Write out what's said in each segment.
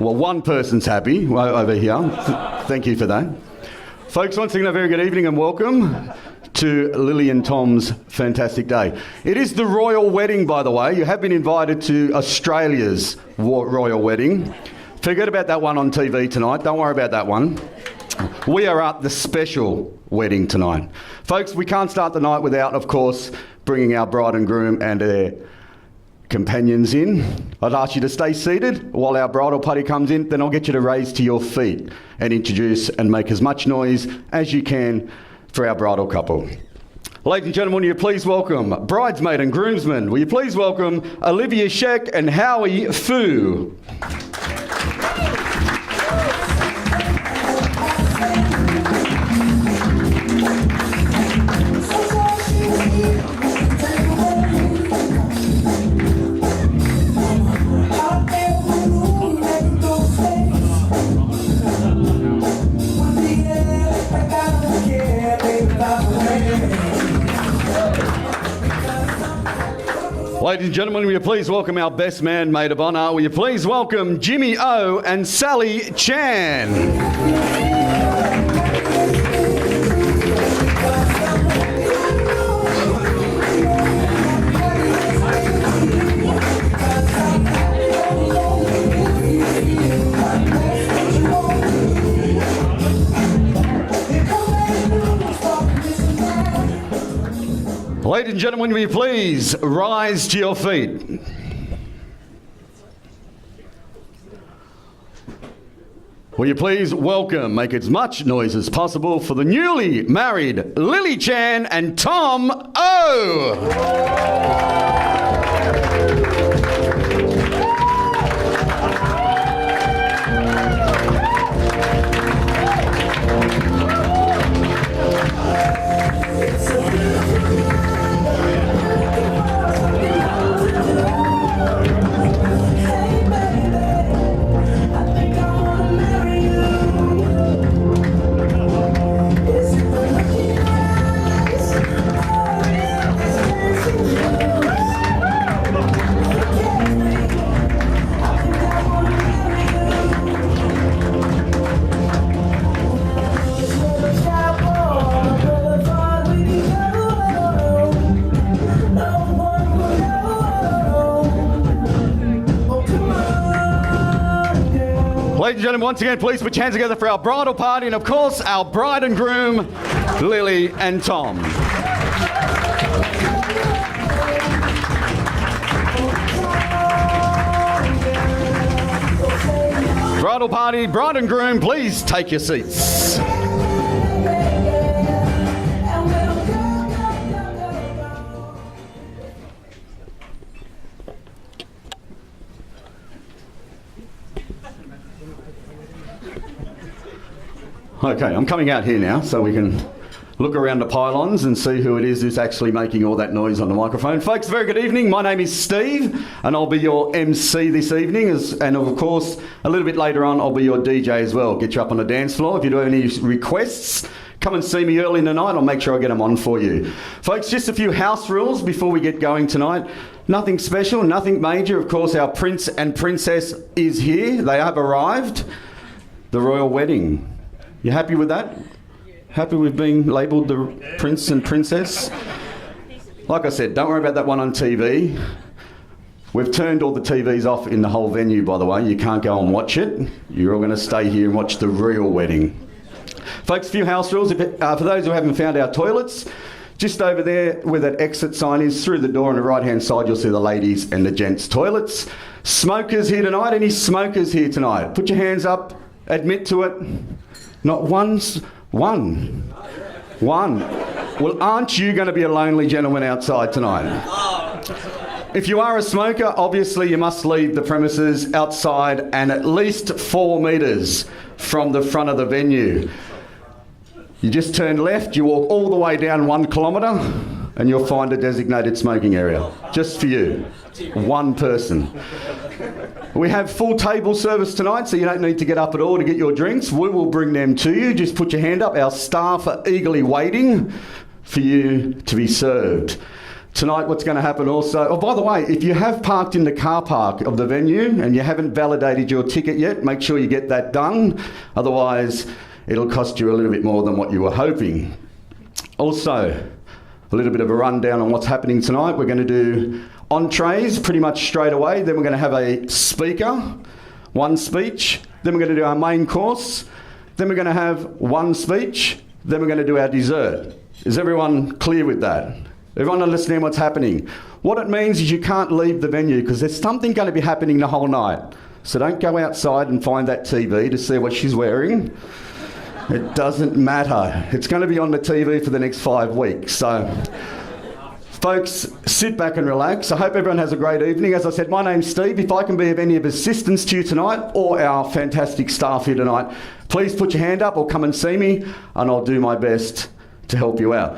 Well, one person's happy over here. Thank you for that. Folks, once again, a very good evening and welcome to Lily and Tom's fantastic day. It is the royal wedding, by the way. You have been invited to Australia's royal wedding. Forget about that one on TV tonight. Don't worry about that one. We are at the special wedding tonight. Folks, we can't start the night without, of course, bringing our bride and groom and their companions in. I'd ask you to stay seated while our bridal party comes in, then I'll get you to raise to your feet and introduce and make as much noise as you can for our bridal couple. Ladies and gentlemen, will you please welcome bridesmaid and groomsmen. Will you please welcome Olivia Sheck and Howie Fu. Ladies and gentlemen, will you please welcome our best man, maid of honour. Will you please welcome Jimmy O and Sally Chan. Ladies and gentlemen, will you please rise to your feet? Will you please welcome, make as much noise as possible for the newly married Lily Chan and Tom O. Ladies and gentlemen, once again, please put your hands together for our bridal party and, of course, our bride and groom, Lily and Tom. Bridal party, bride and groom, please take your seats. Okay, I'm coming out here now so we can look around the pylons and see who it is who's actually making all that noise on the microphone. Folks, very good evening. My name is Steve and I'll be your MC this evening, and of course a little bit later on I'll be your DJ as well. Get you up on the dance floor. If you do have any requests, come and see me early in the night. I'll make sure I get them on for you. Folks, just a few house rules before we get going tonight. Nothing special, nothing major. Of course, our prince and princess is here. They have arrived. The royal wedding. You happy with that? Happy with being labelled the prince and princess? Like I said, don't worry about that one on TV. We've turned all the TVs off in the whole venue, by the way. You can't go and watch it. You're all going to stay here and watch the real wedding. Folks, a few house rules. For those who haven't found our toilets, just over there where that exit sign is, through the door on the right-hand side, you'll see the ladies and the gents' toilets. Smokers here tonight? Any smokers here tonight? Put your hands up. Admit to it. Not once. One. Well, aren't you going to be a lonely gentleman outside tonight? If you are a smoker, obviously you must leave the premises outside and at least 4 metres from the front of the venue. You just turn left, you walk all the way down 1 kilometre and you'll find a designated smoking area. Just for you. One person. We have full table service tonight, so you don't need to get up at all to get your drinks. We will bring them to you. Just put your hand up. Our staff are eagerly waiting for you to be served. Tonight, what's going to happen also... Oh, by the way, if you have parked in the car park of the venue and you haven't validated your ticket yet, make sure you get that done. Otherwise, it'll cost you a little bit more than what you were hoping. Also, a little bit of a rundown on what's happening tonight. We're going to do entrees pretty much straight away. Then we're going to have a speaker, one speech. Then we're going to do our main course. Then we're going to have one speech. Then we're going to do our dessert. Is everyone clear with that? Everyone understand what's happening? What it means is you can't leave the venue because there's something going to be happening the whole night. So don't go outside and find that TV to see what she's wearing. It doesn't matter. It's going to be on the TV for the next 5 weeks. So, folks, sit back and relax. I hope everyone has a great evening. As I said, my name's Steve. If I can be of any assistance to you tonight or our fantastic staff here tonight, please put your hand up or come and see me and I'll do my best to help you out.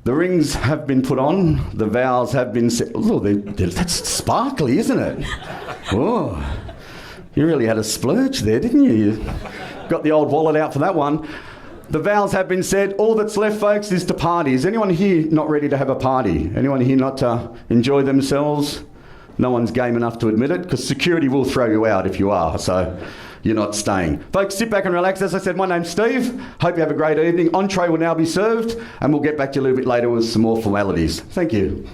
The rings have been put on, the vows have been set. Oh, that's sparkly, isn't it? Oh, you really had a splurge there, didn't you? You got the old wallet out for that one. The vows have been said. All that's left, folks, is to party. Is anyone here not ready to have a party? Anyone here not to enjoy themselves? No one's game enough to admit it, because security will throw you out if you are, so you're not staying. Folks, sit back and relax. As I said, my name's Steve. Hope you have a great evening. Entree will now be served, and we'll get back to you a little bit later with some more formalities. Thank you.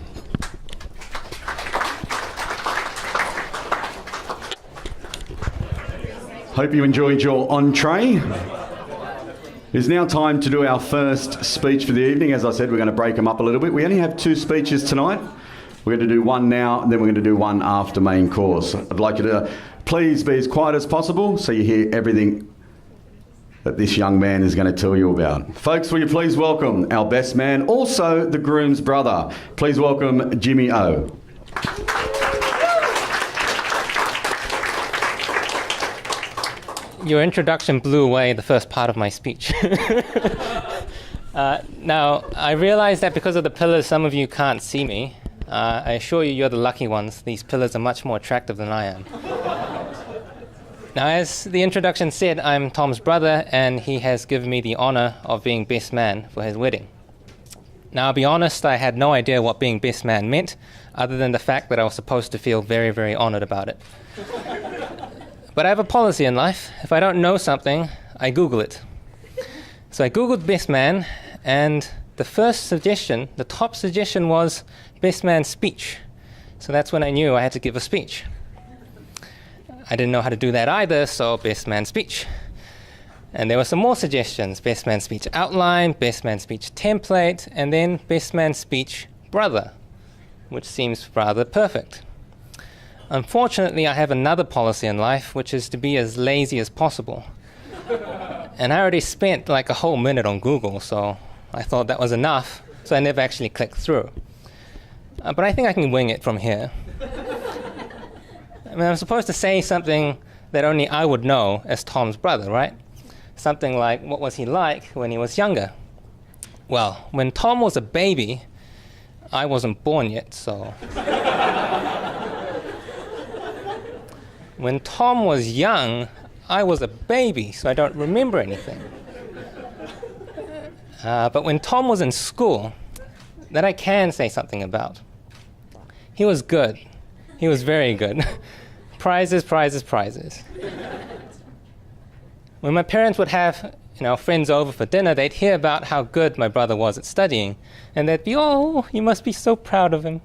Hope you enjoyed your entree. It's now time to do our first speech for the evening. As I said, we're going to break them up a little bit. We only have 2 speeches tonight. We're going to do one now, and then we're going to do one after main course. I'd like you to please be as quiet as possible so you hear everything that this young man is going to tell you about. Folks, will you please welcome our best man, also the groom's brother. Please welcome Jimmy O. Your introduction blew away the first part of my speech. Now, I realize that because of the pillars, some of you can't see me. I assure you, you're the lucky ones. These pillars are much more attractive than I am. Now, as the introduction said, I'm Tom's brother, and he has given me the honour of being best man for his wedding. Now, I'll be honest, I had no idea what being best man meant, other than the fact that I was supposed to feel very, very honoured about it. But I have a policy in life. If I don't know something, I Google it. So I Googled best man, and the first suggestion, the top suggestion was best man speech. So that's when I knew I had to give a speech. I didn't know how to do that either, so best man speech. And there were some more suggestions: best man speech outline, best man speech template, and then best man speech brother, which seems rather perfect. Unfortunately, I have another policy in life, which is to be as lazy as possible. And I already spent like a whole minute on Google, so I thought that was enough, so I never actually clicked through. But I think I can wing it from here. I mean, I'm supposed to say something that only I would know as Tom's brother, right? Something like, what was he like when he was younger? Well, when Tom was a baby, I wasn't born yet, so... When Tom was young, I was a baby, so I don't remember anything. But when Tom was in school, that I can say something about. He was good. He was very good. Prizes, prizes, prizes. When my parents would have, friends over for dinner, they'd hear about how good my brother was at studying, and they'd be, "Oh, you must be so proud of him."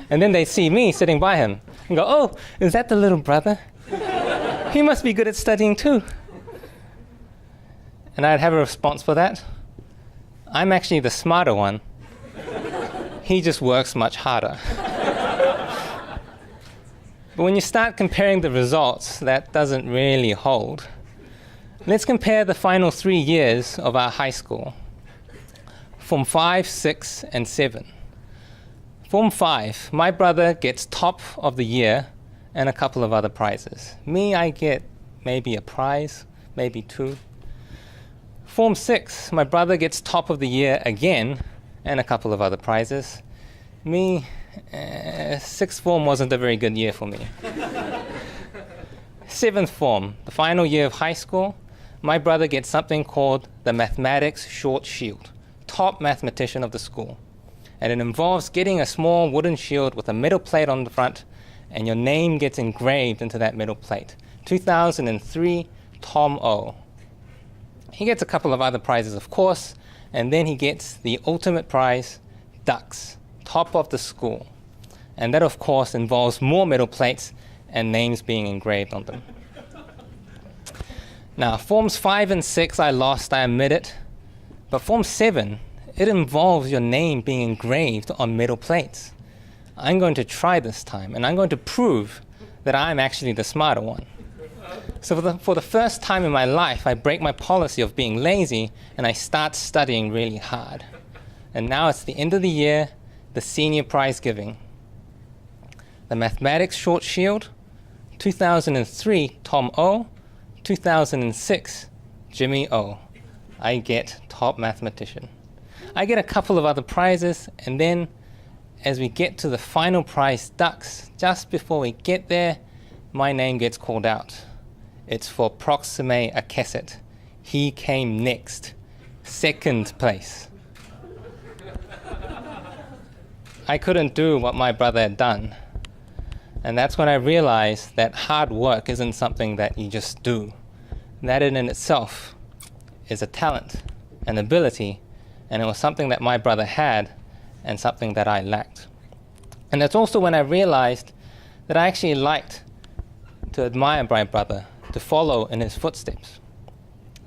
And then they'd see me sitting by him and go, "Oh, is that the little brother? He must be good at studying too." And I'd have a response for that. I'm actually the smarter one. He just works much harder. But when you start comparing the results, that doesn't really hold. Let's compare the final 3 years of our high school. Form 5, 6, and 7. Form 5, my brother gets top of the year and a couple of other prizes. Me, I get maybe a prize, maybe 2. Form 6, my brother gets top of the year again and a couple of other prizes. Me, 6th form wasn't a very good year for me. 7th form, the final year of high school, my brother gets something called the Mathematics Short Shield, top mathematician of the school. And it involves getting a small wooden shield with a metal plate on the front, and your name gets engraved into that metal plate. 2003, Tom O. He gets a couple of other prizes, of course, and then he gets the ultimate prize, ducks, top of the school. And that, of course, involves more metal plates and names being engraved on them. Now, Forms 5 and 6 I lost, I admit it. But Form 7, it involves your name being engraved on metal plates. I'm going to try this time, and I'm going to prove that I'm actually the smarter one. So for the first time in my life, I break my policy of being lazy, and I start studying really hard. And now it's the end of the year, the senior prize giving. The mathematics short shield, 2003, Tom O. 2006, Jimmy O. I get top mathematician. I get a couple of other prizes, and then as we get to the final prize, ducks, just before we get there, my name gets called out. It's for Proxime Acessit. He came next, second place. I couldn't do what my brother had done. And that's when I realized that hard work isn't something that you just do. That in itself is a talent, an ability, and it was something that my brother had and something that I lacked. And that's also when I realized that I actually liked to admire my brother, to follow in his footsteps.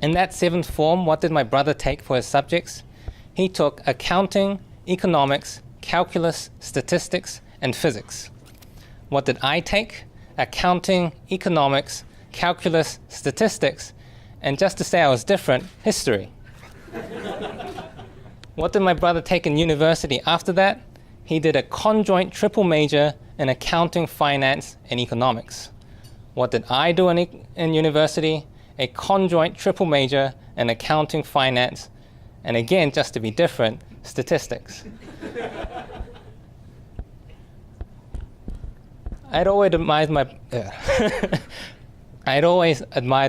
In that 7th form, what did my brother take for his subjects? He took accounting, economics, calculus, statistics, and physics. What did I take? Accounting, economics, calculus, statistics, and just to say I was different, history. What did my brother take in university after that? He did a conjoint triple major in accounting, finance, and economics. What did I do in university? A conjoint triple major in accounting, finance, and again, just to be different, statistics. I'd always admired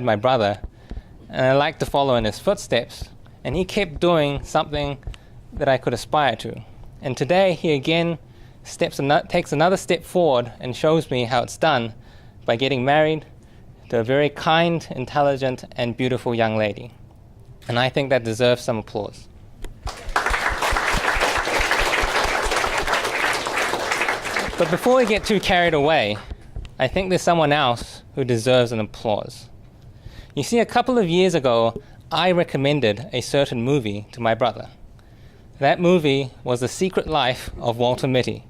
my brother, and I liked to follow in his footsteps, and he kept doing something that I could aspire to. And today he again takes another step forward and shows me how it's done by getting married to a very kind, intelligent, and beautiful young lady. And I think that deserves some applause. But before we get too carried away, I think there's someone else who deserves an applause. You see, a couple of years ago, I recommended a certain movie to my brother. That movie was The Secret Life of Walter Mitty,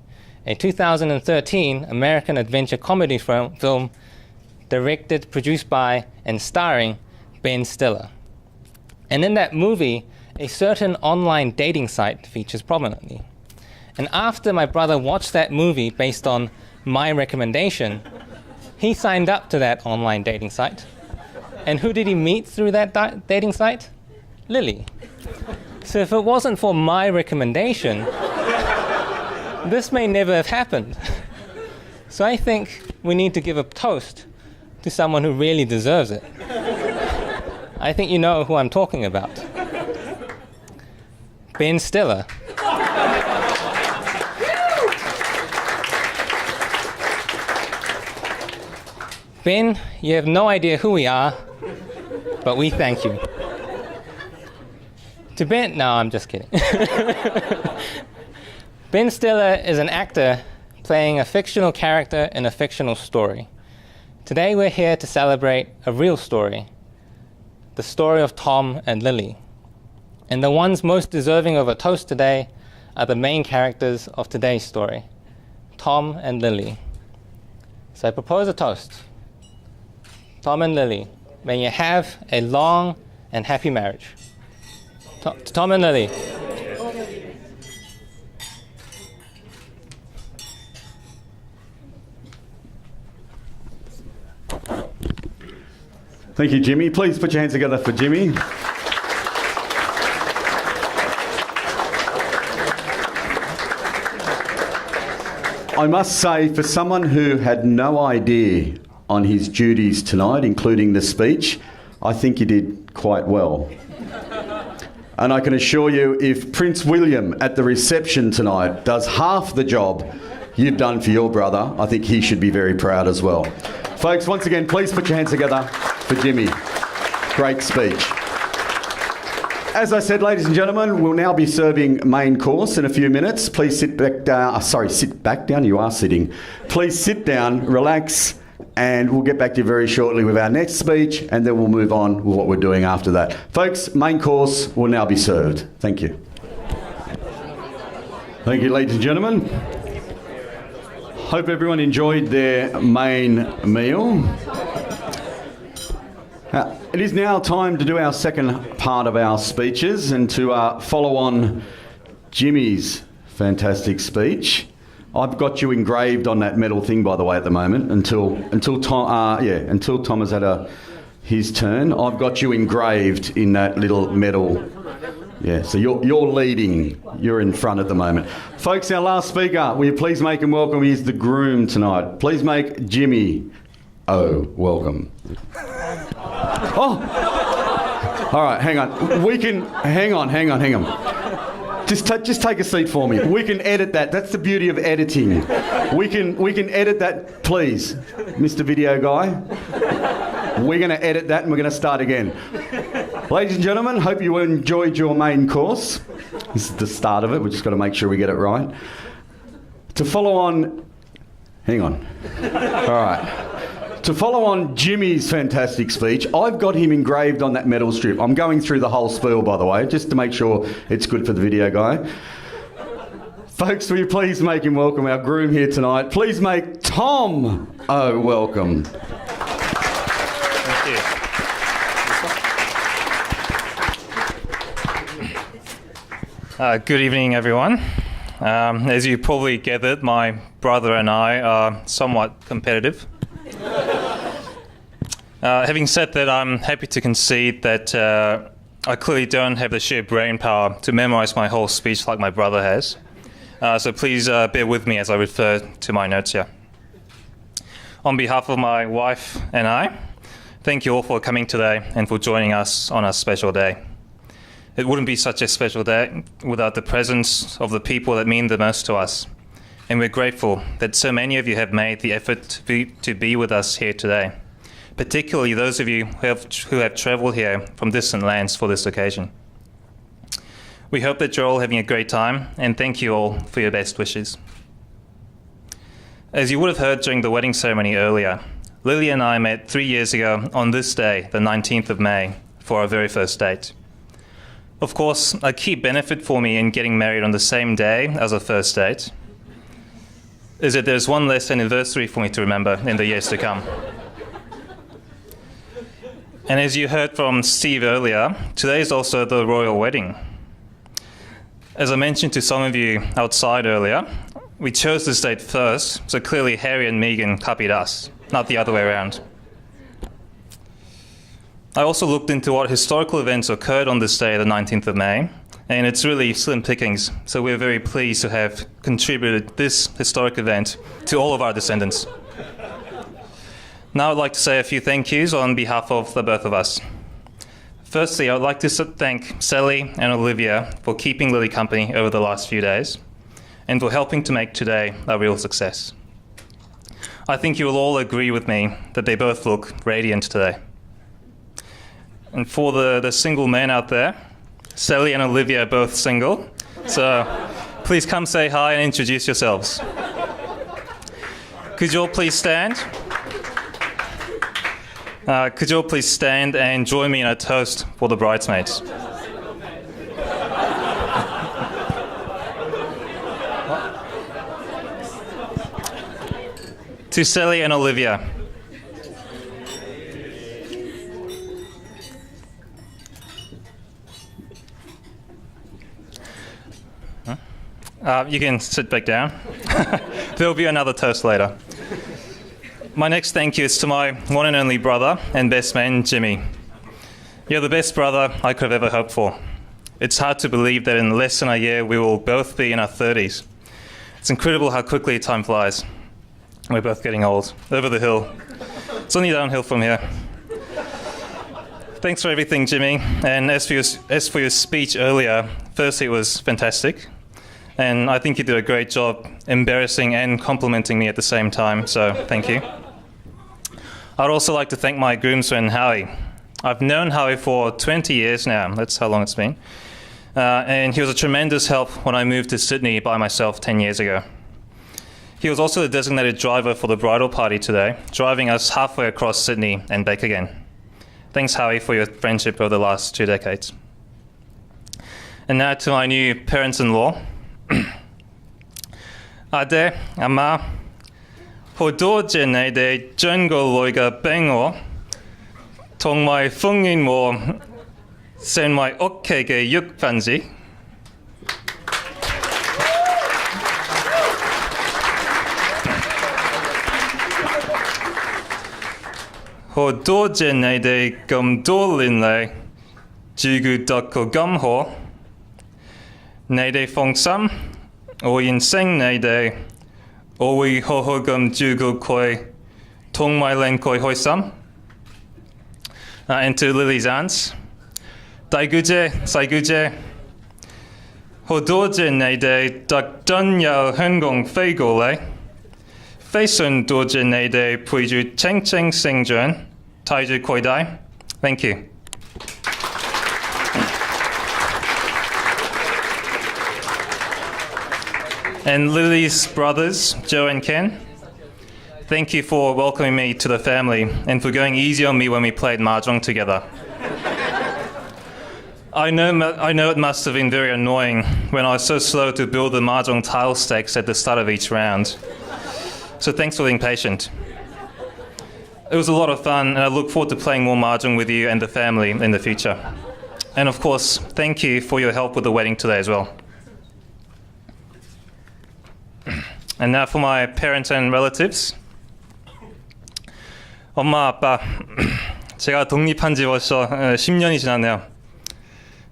a 2013 American adventure comedy film directed, produced by, and starring Ben Stiller. And in that movie, a certain online dating site features prominently. And after my brother watched that movie based on my recommendation, he signed up to that online dating site. And who did he meet through that dating site? Lily. So if it wasn't for my recommendation, this may never have happened. So I think we need to give a toast to someone who really deserves it. I think you know who I'm talking about. Ben Stiller. Ben, you have no idea who we are, but we thank you. To Ben, no, I'm just kidding. Ben Stiller is an actor playing a fictional character in a fictional story. Today we're here to celebrate a real story, the story of Tom and Lily. And the ones most deserving of a toast today are the main characters of today's story, Tom and Lily. So I propose a toast. Tom and Lily, may you have a long and happy marriage. Tom and Lily. Thank you, Jimmy. Please put your hands together for Jimmy. I must say, for someone who had no idea on his duties tonight, including the speech, I think you did quite well. And I can assure you, if Prince William at the reception tonight does half the job you've done for your brother, I think he should be very proud as well. Folks, once again, please put your hands together for Jimmy. Great speech. As I said, ladies and gentlemen, we'll now be serving main course in a few minutes. Please sit back down. Sit back down. You are sitting. Please sit down, relax, and we'll get back to you very shortly with our next speech, and then we'll move on with what we're doing after that. Folks, main course will now be served. Thank you. Thank you, ladies and gentlemen. Hope everyone enjoyed their main meal. It is now time to do our second part of our speeches and to follow on Jimmy's fantastic speech. I've got you engraved on that metal thing, by the way, at the moment, until Tom has had his turn. I've got you engraved in that little metal. Yeah, so you're leading. You're in front at the moment. Folks, our last speaker, will you please make him welcome? He's the groom tonight. Please make Jimmy O welcome. Oh! All right, hang on. Hang on. Just take a seat for me. We can edit that. That's the beauty of editing. We can edit that, please, Mr. Video Guy. We're going to edit that and we're going to start again. Ladies and gentlemen, hope you enjoyed your main course. This is the start of it. We've just got to make sure we get it right. To follow on... Hang on. All right. To follow on Jimmy's fantastic speech, I've got him engraved on that metal strip. I'm going through the whole spiel, by the way, just to make sure it's good for the video guy. Folks, will you please make him welcome, our groom here tonight. Please make Tom O welcome. Good evening, everyone. As you probably gathered, my brother and I are somewhat competitive. Having said that, I'm happy to concede that I clearly don't have the sheer brain power to memorize my whole speech like my brother has. So please bear with me as I refer to my notes here. On behalf of my wife and I, thank you all for coming today and for joining us on a special day. It wouldn't be such a special day without the presence of the people that mean the most to us. And we're grateful that so many of you have made the effort to be with us here today, particularly those of you who have traveled here from distant lands for this occasion. We hope that you're all having a great time, and thank you all for your best wishes. As you would have heard during the wedding ceremony earlier, Lily and I met 3 years ago on this day, the 19th of May, for our very first date. Of course, a key benefit for me in getting married on the same day as our first date is that there's one less anniversary for me to remember in the years to come. And as you heard from Steve earlier, today is also the royal wedding. As I mentioned to some of you outside earlier, we chose this date first, so clearly Harry and Meghan copied us, not the other way around. I also looked into what historical events occurred on this day, the 19th of May, and it's really slim pickings, so we're very pleased to have contributed this historic event to all of our descendants. Now I'd like to say a few thank yous on behalf of the both of us. Firstly, I would like to thank Sally and Olivia for keeping Lily company over the last few days and for helping to make today a real success. I think you will all agree with me that they both look radiant today. And for the single men out there, Sally and Olivia are both single, so please come say hi and introduce yourselves. Could you all please stand? Could you all please stand and join me in a toast for the bridesmaids? To Sally and Olivia. You can sit back down. There'll be another toast later. My next thank you is to my one and only brother and best man, Jimmy. You're the best brother I could have ever hoped for. It's hard to believe that in less than a year we will both be in our 30s. It's incredible how quickly time flies. We're both getting old. Over the hill. It's only downhill from here. Thanks for everything, Jimmy. And as for your speech earlier, firstly, it was fantastic. And I think you did a great job embarrassing and complimenting me at the same time, so thank you. I'd also like to thank my groomsman, Howie. I've known Howie for 20 years now. That's how long it's been. And he was a tremendous help when I moved to Sydney by myself 10 years ago. He was also the designated driver for the bridal party today, driving us halfway across Sydney and back again. Thanks, Howie, for your friendship over the last 2 decades. And now to my new parents-in-law. Ade, ama, hodoje neide jungle loiga bengo, tong mai fungin mo sen mai okkege yukpanji. Hodoje neide gum dolinle, jugu dako gumho, neide fongsam, o yin seng neide, owi hohogum jugu koi, tong mai len koi hoisam. And to Lily's aunts, daiguje, saiguje, hodoje neide dak dunyao hengong feigole, fesun doje neide puiju cheng cheng singjuan, taiju koidai. Thank you. And Lily's brothers, Joe and Ken, thank you for welcoming me to the family and for going easy on me when we played Mahjong together. I know it must have been very annoying when I was so slow to build the Mahjong tile stacks at the start of each round. So thanks for being patient. It was a lot of fun, and I look forward to playing more Mahjong with you and the family in the future. And of course, thank you for your help with the wedding today as well. And now for my parents and relatives. 엄마, 아빠, 제가 독립한 지 벌써 10년이 지났네요.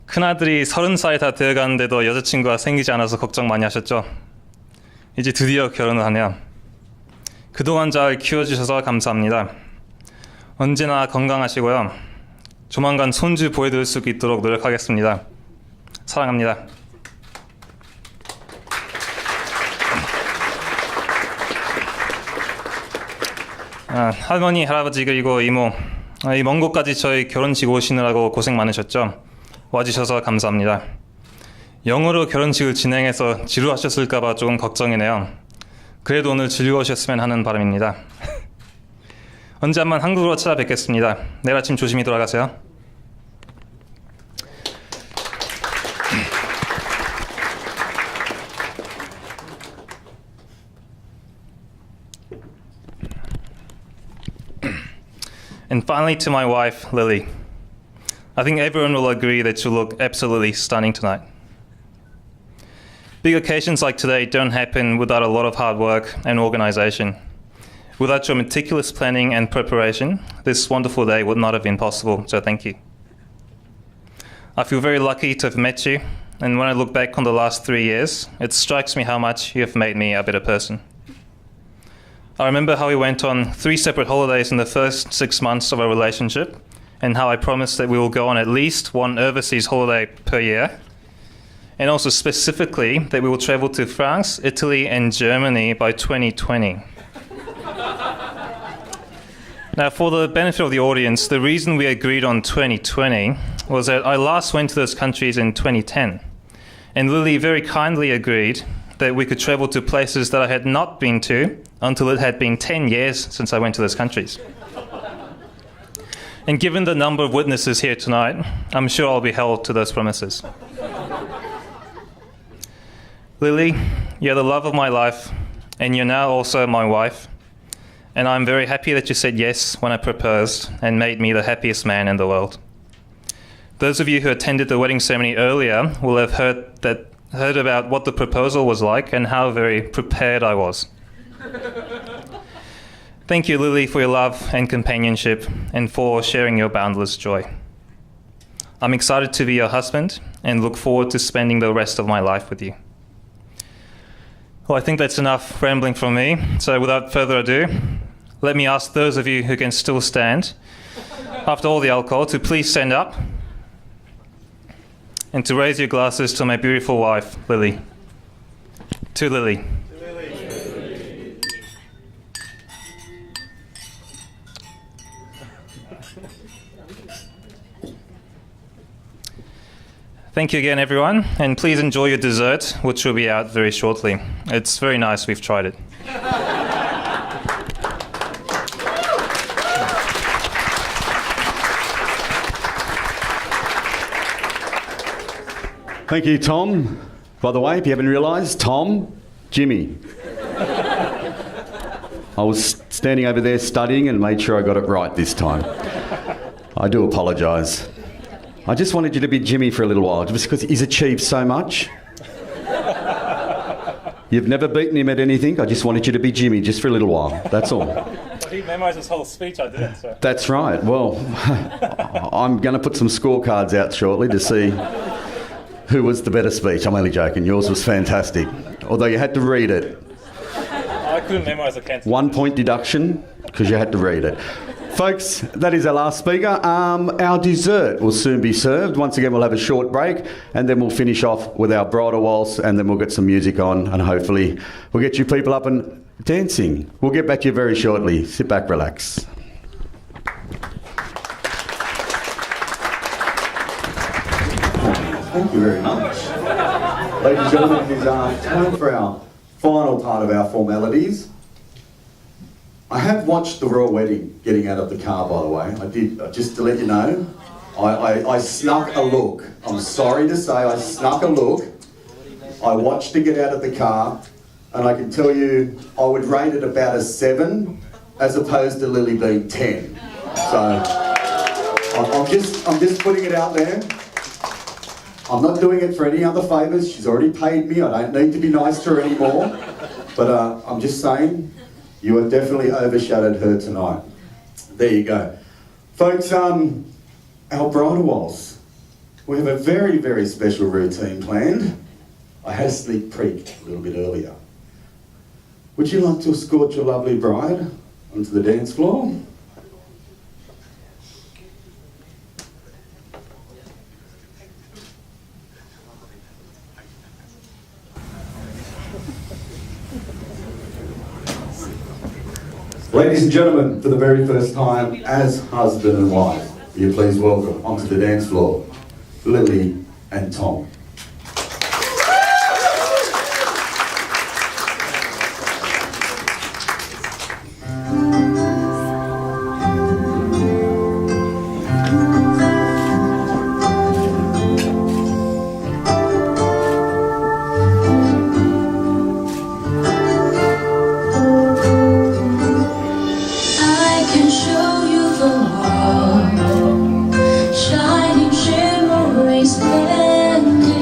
큰아들이 30살이 다 되어가는데도 여자친구가 생기지 않아서 걱정 많이 하셨죠. 이제 드디어 결혼을 하네요. 그동안 잘 키워주셔서 감사합니다. 언제나 건강하시고요. 조만간 손주 보여드릴 수 있도록 노력하겠습니다. 사랑합니다. 할머니, 할아버지 그리고 이모, 이 먼 곳까지 저희 결혼식 오시느라고 고생 많으셨죠? 와주셔서 감사합니다. 영어로 결혼식을 진행해서 지루하셨을까 봐 조금 걱정이네요. 그래도 오늘 즐거우셨으면 하는 바람입니다. 언제 한번 한국으로 찾아뵙겠습니다. 내일 아침 조심히 돌아가세요. And finally to my wife, Lily. I think everyone will agree that you look absolutely stunning tonight. Big occasions like today don't happen without a lot of hard work and organization. Without your meticulous planning and preparation, this wonderful day would not have been possible, so thank you. I feel very lucky to have met you, and when I look back on the last 3 years, it strikes me how much you have made me a better person. I remember how we went on 3 separate holidays in the first 6 months of our relationship, and how I promised that we will go on at least 1 overseas holiday per year, and also specifically that we will travel to France, Italy, and Germany by 2020. Now, for the benefit of the audience, the reason we agreed on 2020 was that I last went to those countries in 2010, and Lily very kindly agreed that we could travel to places that I had not been to until it had been 10 years since I went to those countries. And given the number of witnesses here tonight, I'm sure I'll be held to those promises. Lily, you're the love of my life, and you're now also my wife. And I'm very happy that you said yes when I proposed and made me the happiest man in the world. Those of you who attended the wedding ceremony earlier will have heard about what the proposal was like and how very prepared I was. Thank you, Lily, for your love and companionship and for sharing your boundless joy. I'm excited to be your husband and look forward to spending the rest of my life with you. Well, I think that's enough rambling from me. So without further ado, let me ask those of you who can still stand after all the alcohol, to please stand up and to raise your glasses to my beautiful wife, Lily. To Lily. Thank you again, everyone, and please enjoy your dessert, which will be out very shortly. It's very nice, we've tried it. Thank you, Tom. By the way, if you haven't realised, Tom, Jimmy. I was standing over there studying and made sure I got it right this time. I do apologise. I just wanted you to be Jimmy for a little while, just because he's achieved so much. You've never beaten him at anything. I just wanted you to be Jimmy just for a little while. That's all. Well, he memorised his whole speech, I didn't, so. That's right. Well, I'm going to put some scorecards out shortly to see who was the better speech. I'm only joking. Yours was fantastic. Although you had to read it. I couldn't memorise a Cantonese. 1 point deduction because you had to read it. Folks, that is our last speaker. Our dessert will soon be served. Once again, we'll have a short break and then we'll finish off with our bridal waltz and then we'll get some music on and hopefully we'll get you people up and dancing. We'll get back to you very shortly. Sit back, relax. Thank you very much. Ladies and gentlemen, it is time for our final part of our formalities. I have watched the royal wedding getting out of the car, by the way. I did, just to let you know. I snuck a look. I'm sorry to say I snuck a look. I watched it get out of the car and I can tell you I would rate it about a 7 as opposed to Lily being 10. So I'm just putting it out there. I'm not doing it for any other favours. She's already paid me. I don't need to be nice to her anymore. But I'm just saying, you have definitely overshadowed her tonight. There you go. Folks, our bridal waltz. We have a very, very special routine planned. I had a sneak peek a little bit earlier. Would you like to escort your lovely bride onto the dance floor? Ladies and gentlemen, for the very first time as husband and wife, will you please welcome onto the dance floor, Lily and Tom. Shining, shimmering, splendid.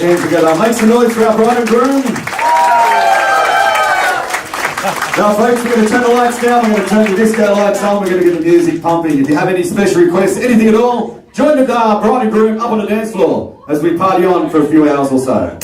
hands together. Make some noise for our bride and groom. Now folks, we're going to turn the lights down, we're going to turn the disco lights on, we're going to get the music pumping. If you have any special requests, anything at all, join the bride and groom up on the dance floor as we party on for a few hours or so.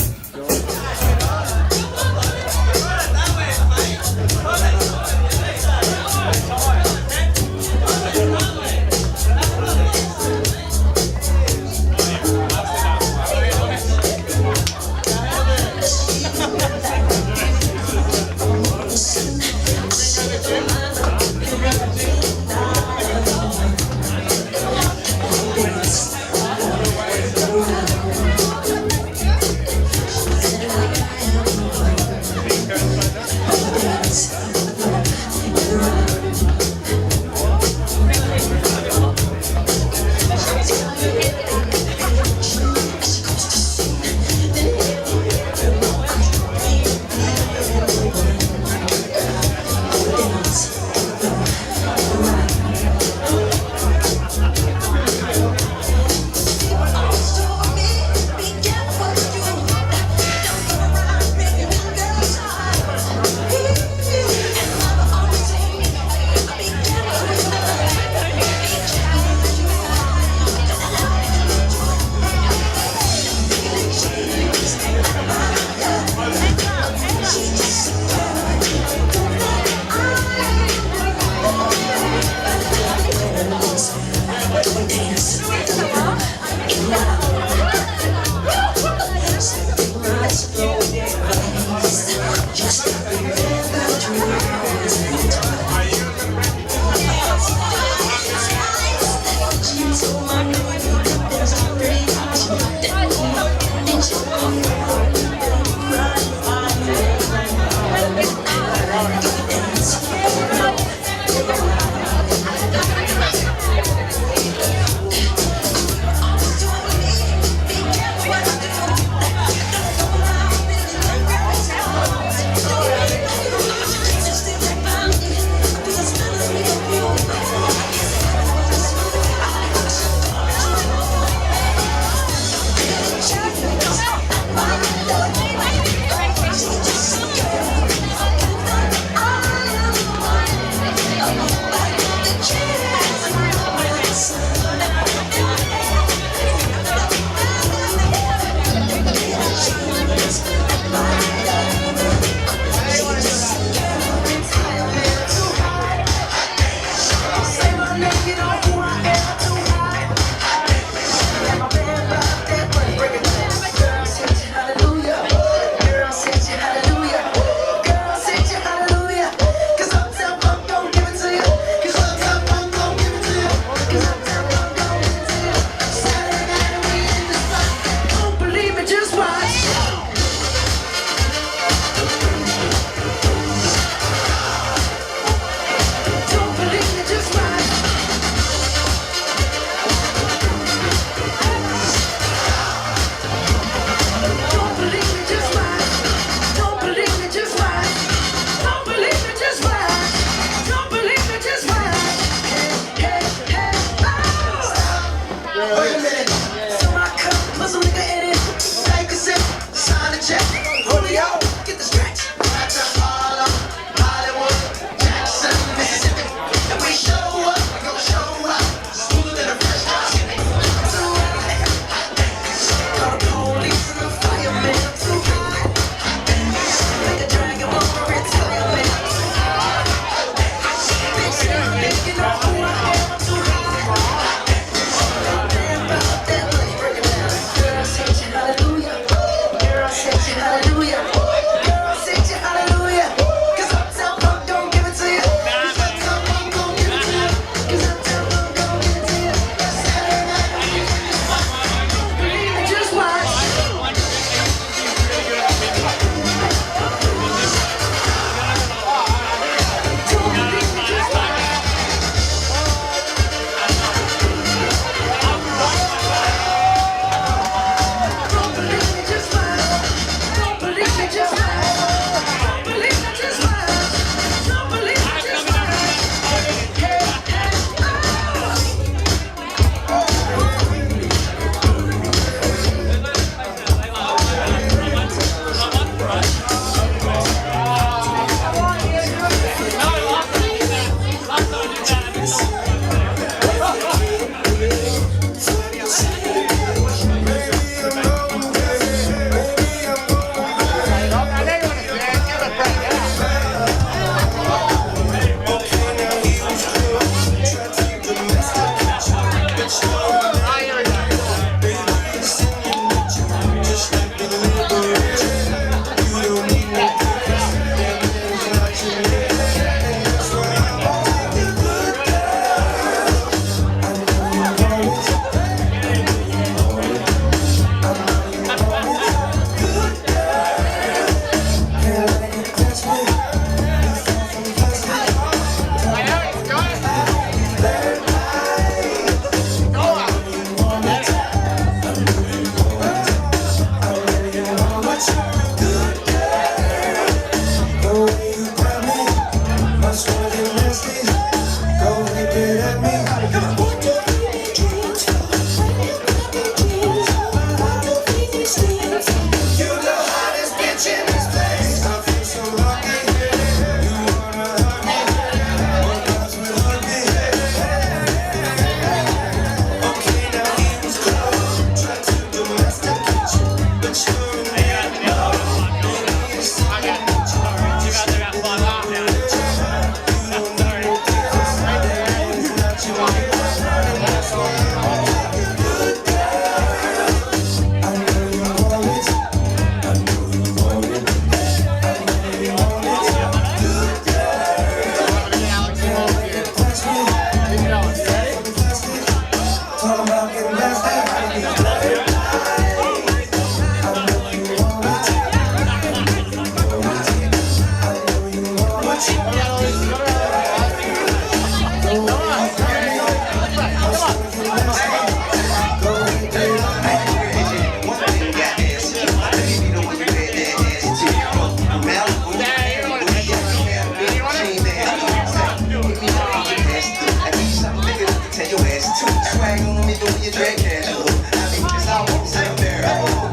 you do when you drink casual? I mean, it's almost unbearable.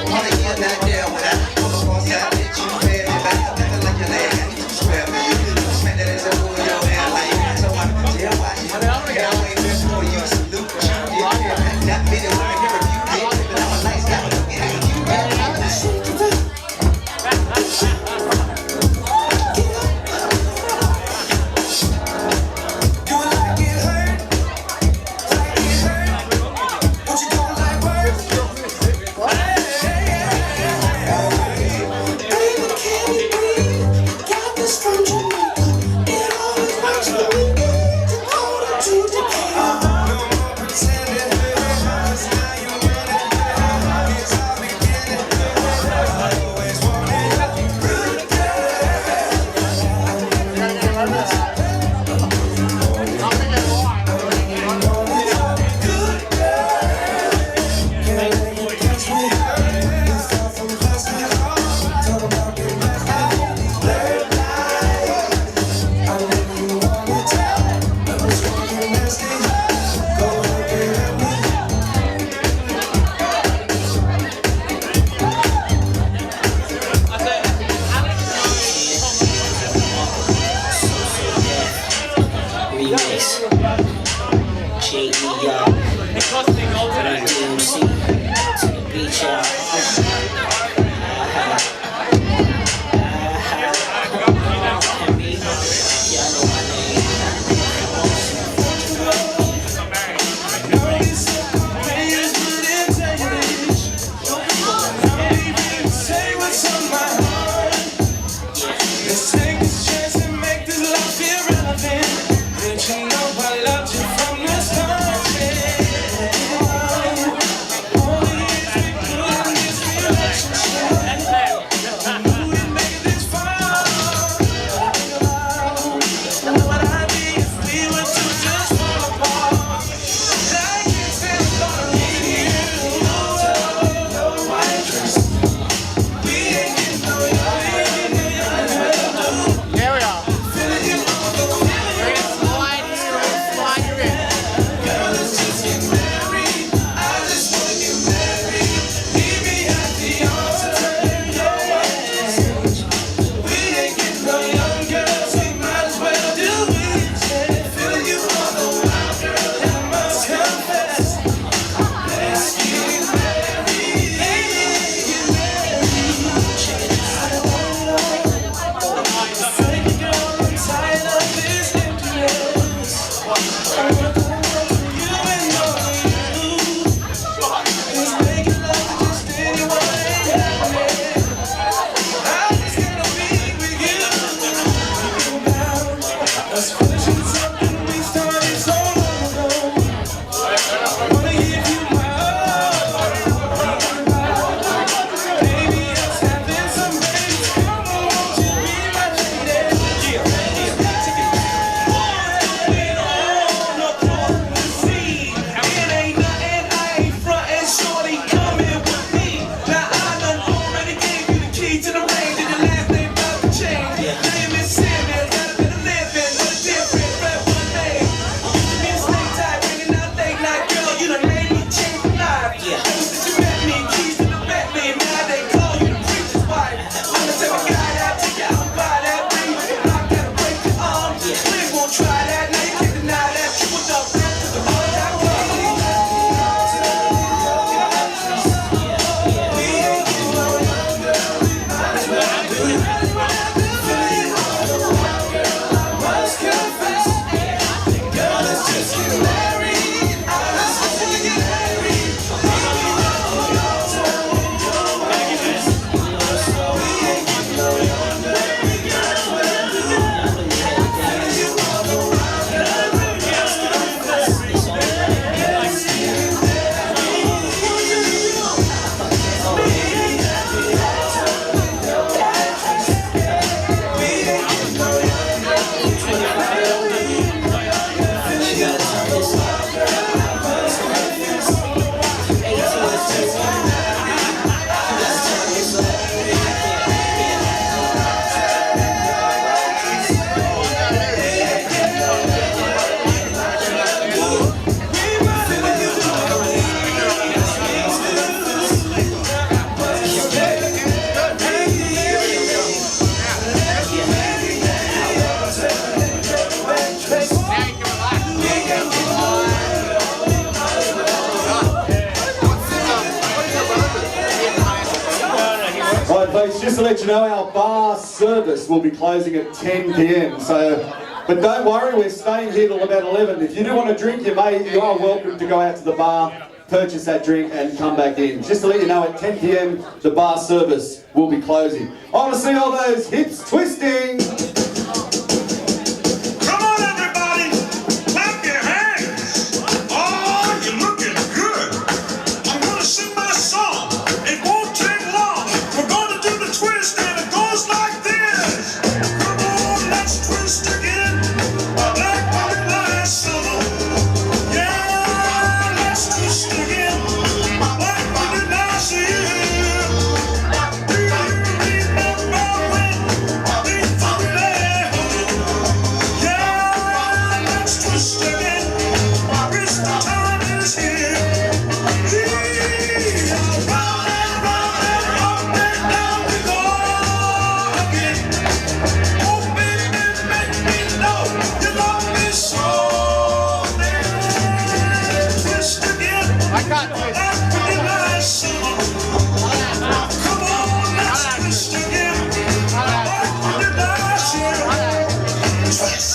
Wanna hear that there when I pull up on side, bitch, you pay me back. Nothing like your leg, I need to swear for you. Spend that as a fool, your hand like you. So I'm tell why you. Yeah, I ain't been for you, salute. Not many women can refute it, but I'm a nice guy, but don't get how you let you know our bar service will be closing at 10 p.m. But don't worry, we're staying here till about 11. If you do want a drink, you are welcome to go out to the bar, purchase that drink and come back in. Just to let you know, at 10 p.m, the bar service will be closing. I want to see all those hips twisting. Come on, everybody, clap your hands. Oh, you're looking good. I'm gonna sing my song. It won't take long. We're gonna do the twist, and it goes like this. Come on, let's twist again, like we did last summer. Yeah, let's twist again, like we did last year. Do you remember when we thought that? Yeah, let's twist again. Wish the time is here. Round and round and up and down we go again. Oh baby, make me know you love me so. Twist again. Like we did last summer. Come on, let's twist again. Like we did last year. Twist.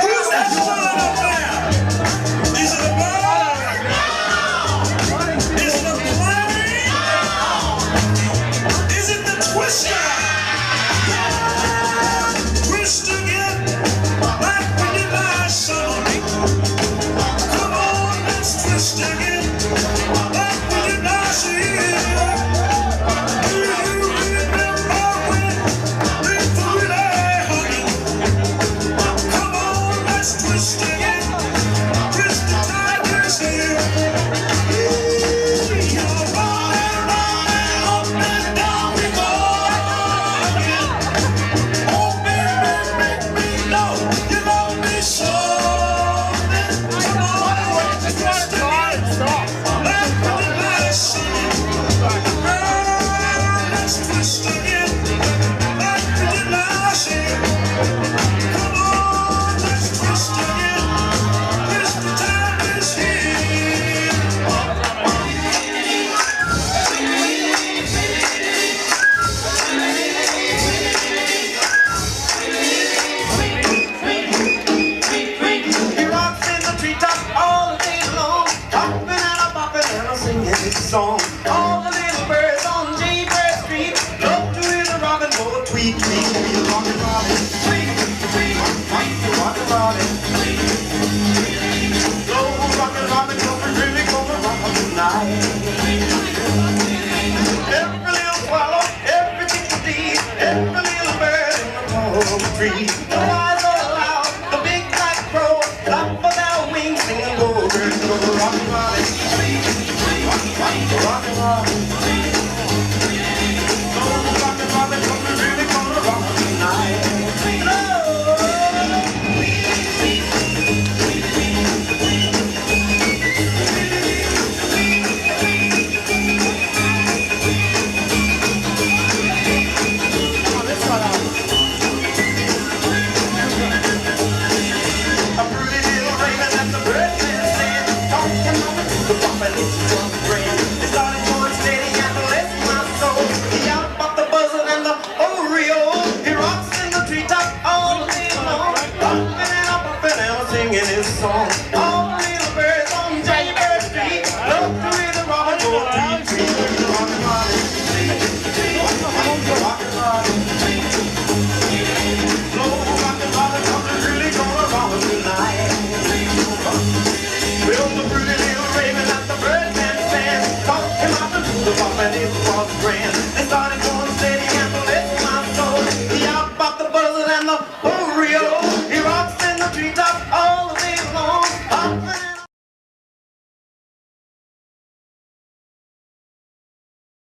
Who's that flying up there? Is it a bird? Is it a plane? Is it the twister? Twist again, like we did last summer. Come on, let's twist again, like we did last year. Do you remember when we threw that honey? Come on, let's twist again. Twist the tiger's here. You're rolling, rolling, up and down we go again. Oh, baby, make me know you love me so. Come on, let's twist again. Like we did last summer. Girl, let's twist again. Like we did last year. Come on, let's twist again. Twist the time is here. He rocks in the treetop all day long, hopping and a bopping and a singing his song. All the little birds on Jaybird Street love to hear the robin go tweet, tweet, tweet, rockin' robin, tweet, tweet, tweet, rockin' robin, tweet, tweet. Go rockin' robin, 'cause we really gonna rock 'em tonight. Every little swallow, every chickadee, every little bird in the tall tree. The wise old owl, the big black crow, flap of their wings, singing go bird, go rockin' robin, tweet, tweet, rockin' robin, tweet, tweet. Go rockin' robin, 'cause we really gonna rock 'em tonight. A pretty little raven and the birds in the sand, talking over to the pop and it's just rain. They started going steady and bless my soul. He out about the buzzard and the Oreo. He rocks in the treetop all day long, hopping and a popping and singing his song.